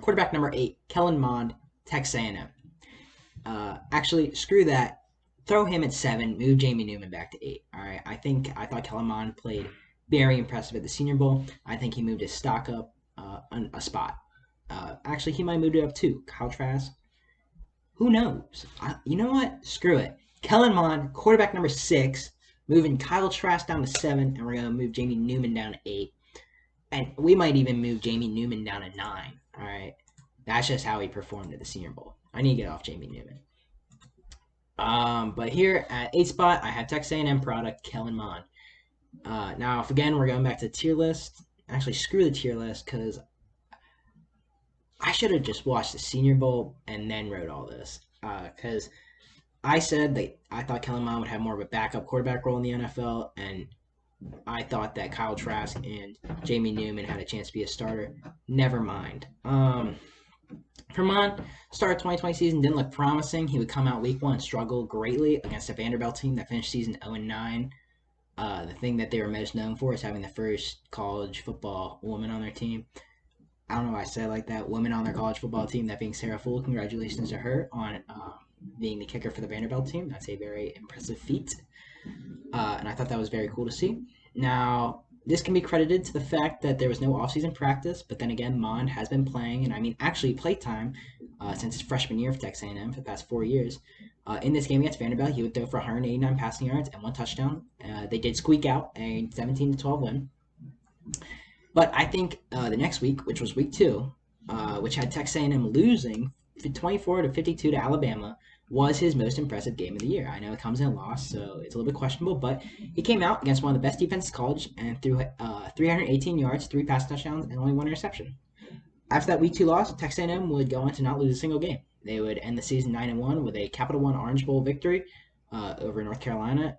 Quarterback number 8, Kellen Mond, Texas A&M. Actually, screw that. Throw him at 7. Move Jamie Newman back to 8. All right. I thought Kellen Mond played very impressive at the Senior Bowl. I think he moved his stock up a spot. Actually, he might move it up too. Kyle Trask. Who knows? You know what? Screw it. Kellen Mond, quarterback number 6, moving Kyle Trask down to 7, and we're going to move Jamie Newman down to 8. And we might even move Jamie Newman down to 9. All right. That's just how he performed at the Senior Bowl. I need to get off Jamie Newman. But here at 8 spot, I have Texas A&M product, Kellen Mond. Now, if again, we're going back to the tier list. Actually, screw the tier list because I should have just watched the Senior Bowl and then wrote all this. Because I said that I thought Kellen Mond would have more of a backup quarterback role in the NFL, and I thought that Kyle Trask and Jamie Newman had a chance to be a starter. Never mind. For Mond, start of 2020 season didn't look promising. He would come out week 1 and struggle greatly against a Vanderbilt team that finished season 0-9. The thing that they were most known for is having the first college football woman on their team. I don't know why I said it like that. Woman on their college football team, that being Sarah Full. Congratulations to her on being the kicker for the Vanderbilt team. That's a very impressive feat. And I thought that was very cool to see. Now, this can be credited to the fact that there was no offseason practice, but then again, Mond has been playing, and I mean actually playtime since his freshman year of Texas A&M for the past 4 years. In this game against Vanderbilt, he would throw for 189 passing yards and 1 touchdown. They did squeak out a 17-12 win. But I think the next week, which was week 2, which had Texas A&M losing 24-52 to Alabama, was his most impressive game of the year. I know it comes in a loss, so it's a little bit questionable, but he came out against one of the best defenses in college and threw 318 yards, 3 pass touchdowns, and only 1 interception. After that week 2 loss, Texas A&M would go on to not lose a single game. They would end the season 9-1 with a Capital One Orange Bowl victory over North Carolina,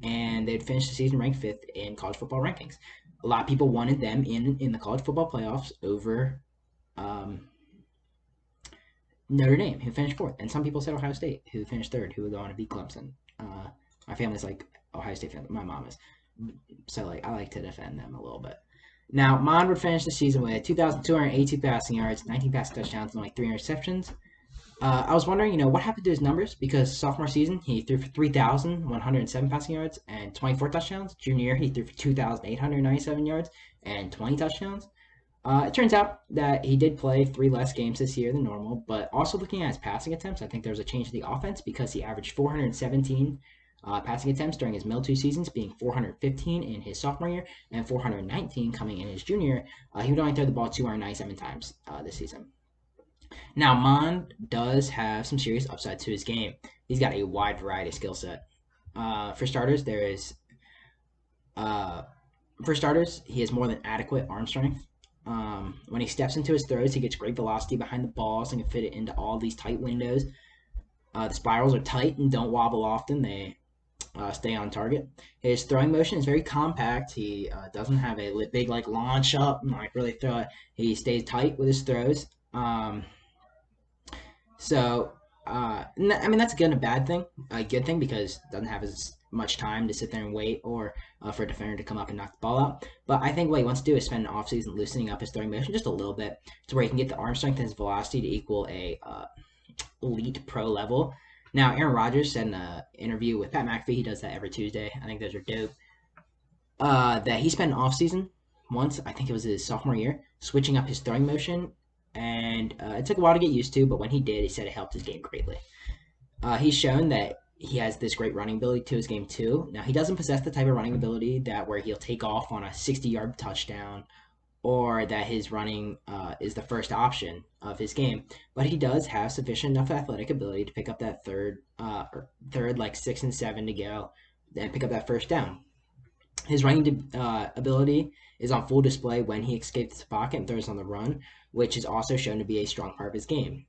and they'd finish the season ranked 5th in college football rankings. A lot of people wanted them in the college football playoffs over Notre Dame, who finished 4th, and some people said Ohio State, who finished 3rd, who would go on to beat Clemson. My family's like Ohio State fan. My mom is, so I like to defend them a little bit. Now, Mond would finish the season with 2,282 passing yards, 19 passing touchdowns, and only 3 interceptions. I was wondering, what happened to his numbers? Because sophomore season, he threw for 3,107 passing yards and 24 touchdowns. Junior year, he threw for 2,897 yards and 20 touchdowns. It turns out that he did play 3 less games this year than normal, but also looking at his passing attempts, I think there was a change in the offense because he averaged 417 passing attempts during his middle 2 seasons, being 415 in his sophomore year and 419 coming in his junior year. He would only throw the ball 297 times this season. Now, Mond does have some serious upside to his game. He's got a wide variety of skill set. For starters, he has more than adequate arm strength. When he steps into his throws, he gets great velocity behind the balls and can fit it into all these tight windows. The spirals are tight and don't wobble often. They stay on target. His throwing motion is very compact. He doesn't have a big launch up and really throw it. He stays tight with his throws. That's again a bad thing. A good thing because it doesn't have as much time to sit there and wait or for a defender to come up and knock the ball out. But I think what he wants to do is spend an offseason loosening up his throwing motion just a little bit to where he can get the arm strength and his velocity to equal a elite pro level. Now, Aaron Rodgers said in an interview with Pat McAfee, he does that every Tuesday. I think those are dope. That he spent an offseason once, I think it was his sophomore year, switching up his throwing motion. And it took a while to get used to, but when he did, he said it helped his game greatly. He's shown that he has this great running ability to his game too. Now, he doesn't possess the type of running ability that where he'll take off on a 60-yard touchdown or that his running is the first option of his game. But he does have sufficient enough athletic ability to pick up that third, 6 and 7 to go and pick up that first down. His running ability is on full display when he escapes the pocket and throws on the run, which is also shown to be a strong part of his game.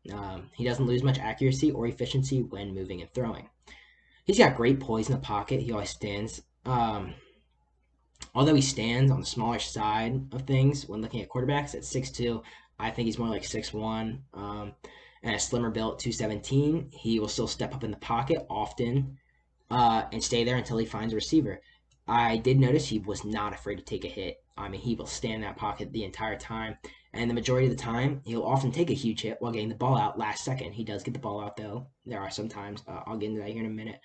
He doesn't lose much accuracy or efficiency when moving and throwing. He's got great poise in the pocket. He always stands. Although he stands on the smaller side of things when looking at quarterbacks at 6'2", I think he's more like 6'1", and a slimmer built 217. He will still step up in the pocket often and stay there until he finds a receiver. I did notice he was not afraid to take a hit. I mean, he will stand in that pocket the entire time. And the majority of the time, he'll often take a huge hit while getting the ball out last second. He does get the ball out, though. There are some times, I'll get into that here in a minute,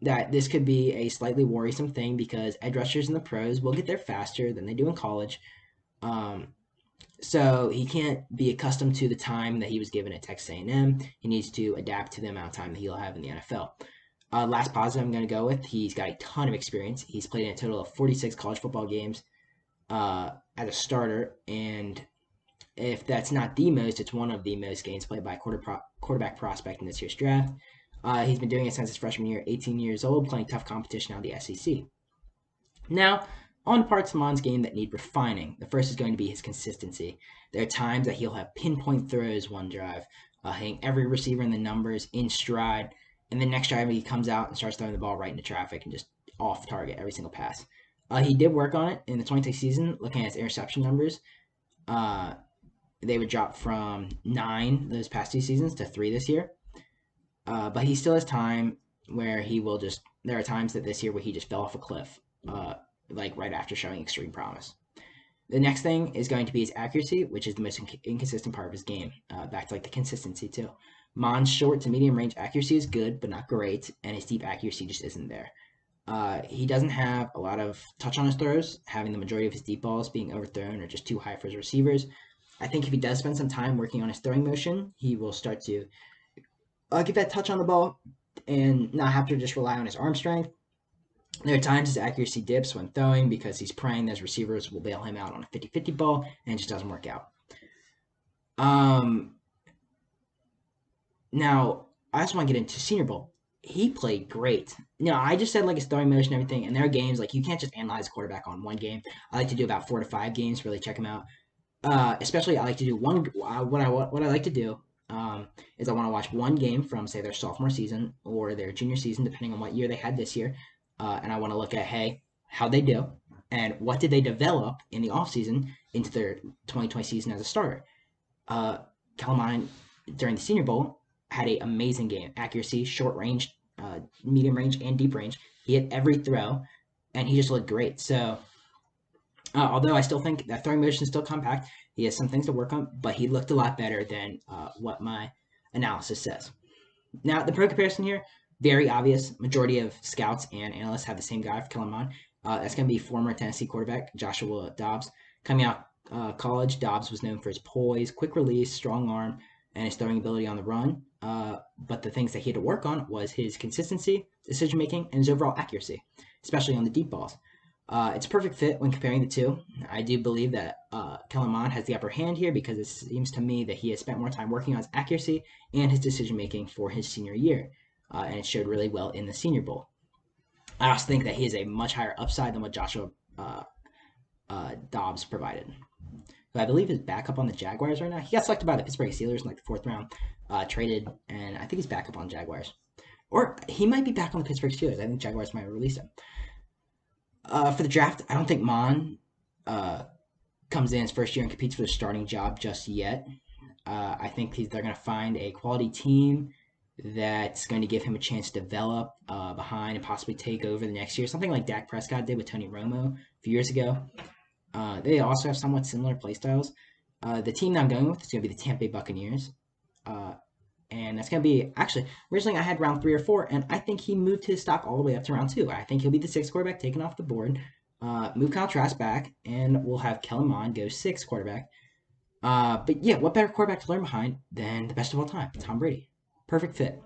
that this could be a slightly worrisome thing because edge rushers in the pros will get there faster than they do in college. So he can't be accustomed to the time that he was given at Texas A&M. He needs to adapt to the amount of time that he'll have in the NFL. Last positive I'm going to go with, he's got a ton of experience. He's played in a total of 46 college football games as a starter, and if that's not the most, it's one of the most games played by a quarterback prospect in this year's draft. He's been doing it since his freshman year, 18 years old, playing tough competition out of the SEC. Now, on parts of Mond's game that need refining. The first is going to be his consistency. There are times that he'll have pinpoint throws one drive, hitting every receiver in the numbers in stride, and the next drive he comes out and starts throwing the ball right into traffic and just off target every single pass. He did work on it in the 2020 season, looking at his interception numbers. They would drop from 9 those past 2 seasons to 3 this year. But he still has time where he will just, there are times that this year where he just fell off a cliff, like right after showing extreme promise. The next thing is going to be his accuracy, which is the most inconsistent part of his game. Back to like the consistency too. Mond's short to medium range accuracy is good, but not great, and his deep accuracy just isn't there. He doesn't have a lot of touch on his throws, having the majority of his deep balls being overthrown or just too high for his receivers. I think if he does spend some time working on his throwing motion, he will start to get that touch on the ball and not have to just rely on his arm strength. There are times his accuracy dips when throwing because he's praying those receivers will bail him out on a 50-50 ball, and it just doesn't work out. Now, I also want to get into Senior Bowl. He played great. I just said like his throwing motion and everything, and there are games like you can't just analyze a quarterback on one game. I like to do about 4 to 5 games, really check him out. Especially I like to do what I like to do is I want to watch one game from say their sophomore season or their junior season, depending on what year they had this year. And I want to look at, hey, how'd they do? And what did they develop in the offseason into their 2020 season as a starter? Kellen Mond, during the Senior Bowl, had an amazing game. Accuracy, short range, medium range, and deep range. He hit every throw, and he just looked great. So, although I still think that throwing motion is still compact, he has some things to work on, but he looked a lot better than what my analysis says. Now, the pro comparison here, very obvious. Majority of scouts and analysts have the same guy for Kellen Mond. That's going to be former Tennessee quarterback Joshua Dobbs. Coming out college, Dobbs was known for his poise, quick release, strong arm, and his throwing ability on the run. But the things that he had to work on was his consistency, decision-making, and his overall accuracy, especially on the deep balls. It's a perfect fit when comparing the two. I do believe that Kellen Mond has the upper hand here because it seems to me that he has spent more time working on his accuracy and his decision-making for his senior year. And it showed really well in the Senior Bowl. I also think that he is a much higher upside than what Joshua Dobbs provided. So I believe is back up on the Jaguars right now. He got selected by the Pittsburgh Steelers in like the 4th round, traded, and I think he's back up on Jaguars. Or he might be back on the Pittsburgh Steelers. I think Jaguars might release him. For the draft, I don't think Mond comes in his first year and competes for the starting job just yet. I think they're going to find a quality team that's going to give him a chance to develop behind and possibly take over the next year. Something like Dak Prescott did with Tony Romo a few years ago. They also have somewhat similar play styles. The team that I'm going with is going to be the Tampa Bay Buccaneers. And that's going to be, actually, originally I had round 3 or 4, and I think he moved his stock all the way up to round 2. I think he'll be the 6th quarterback taken off the board. Move Kyle Trask back, and we'll have Kellen Mond go 6th quarterback. But yeah, what better quarterback to learn behind than the best of all time, Tom Brady? Perfect fit.